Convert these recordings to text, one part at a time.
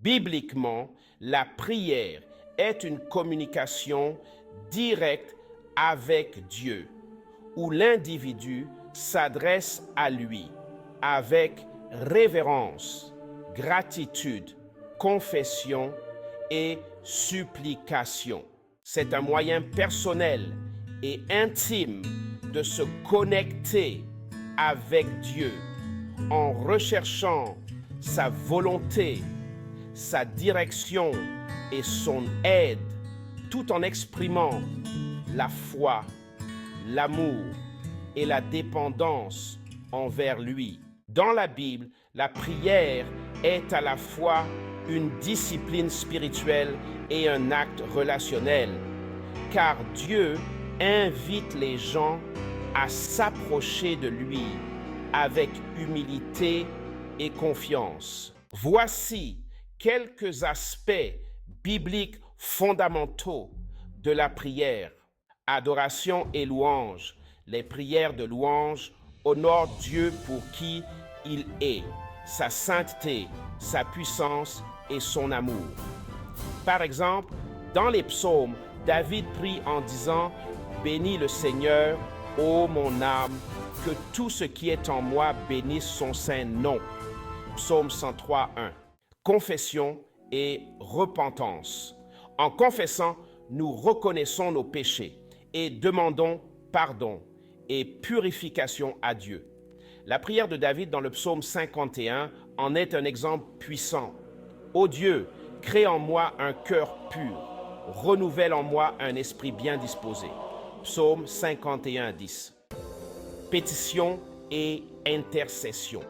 Bibliquement, la prière est une communication directe avec Dieu, où l'individu s'adresse à lui avec révérence, gratitude, confession et supplication. C'est un moyen personnel et intime de se connecter avec Dieu en recherchant sa volonté, sa direction et son aide, tout en exprimant la foi, l'amour et la dépendance envers lui. Dans la Bible, la prière est à la fois une discipline spirituelle et un acte relationnel, car Dieu invite les gens à s'approcher de lui avec humilité et confiance. Voici quelques aspects bibliques fondamentaux de la prière. Adoration et louange. Les prières de louange honorent Dieu pour qui il est, sa sainteté, sa puissance et son amour. Par exemple, dans les psaumes, David prie en disant « Bénis le Seigneur, ô mon âme, que tout ce qui est en moi bénisse son saint nom. » Psaume 103, 1. Confession et repentance. En confessant, nous reconnaissons nos péchés et demandons pardon et purification à Dieu. La prière de David dans le psaume 51 en est un exemple puissant. Ô Dieu, crée en moi un cœur pur, renouvelle en moi un esprit bien disposé. Psaume 51, 10. Pétition et intercession.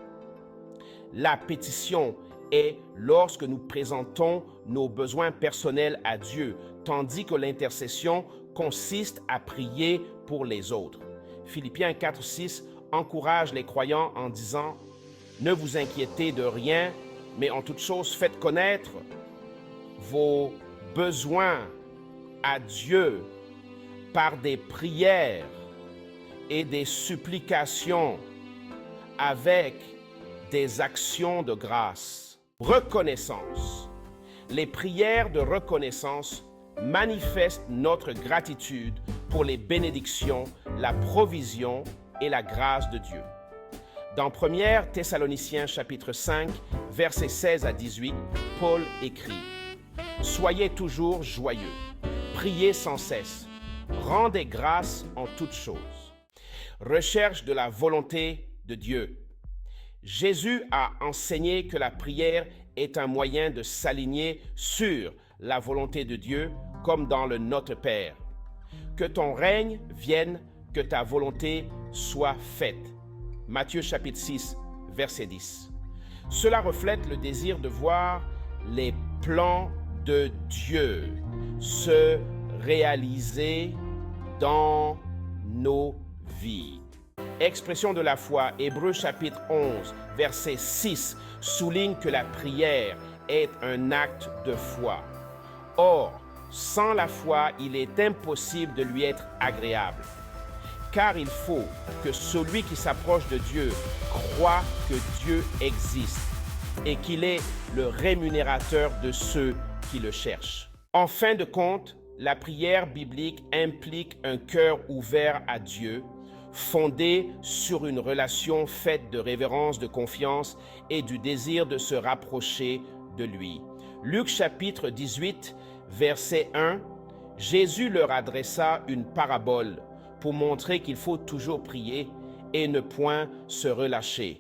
La pétition est lorsque nous présentons nos besoins personnels à Dieu, tandis que l'intercession consiste à prier pour les autres. Philippiens 4, 6 encourage les croyants en disant « Ne vous inquiétez de rien, mais en toute chose faites connaître vos besoins à Dieu par des prières et des supplications avec des actions de grâce. » Reconnaissance. Les prières de reconnaissance manifestent notre gratitude pour les bénédictions, la provision et la grâce de Dieu. Dans 1 Thessaloniciens chapitre 5, versets 16 à 18, Paul écrit « Soyez toujours joyeux, priez sans cesse, rendez grâce en toutes choses. » Recherche de la volonté de Dieu. Jésus a enseigné que la prière est un moyen de s'aligner sur la volonté de Dieu, comme dans le Notre Père. Que ton règne vienne, que ta volonté soit faite. Matthieu chapitre 6, verset 10. Cela reflète le désir de voir les plans de Dieu se réaliser dans nos vies. Expression de la foi, Hébreux chapitre 11, verset 6, souligne que la prière est un acte de foi. Or, sans la foi, il est impossible de lui être agréable. Car il faut que celui qui s'approche de Dieu croit que Dieu existe et qu'il est le rémunérateur de ceux qui le cherchent. En fin de compte, la prière biblique implique un cœur ouvert à Dieu, fondé sur une relation faite de révérence, de confiance et du désir de se rapprocher de lui. Luc chapitre 18, verset 1, Jésus leur adressa une parabole pour montrer qu'il faut toujours prier et ne point se relâcher.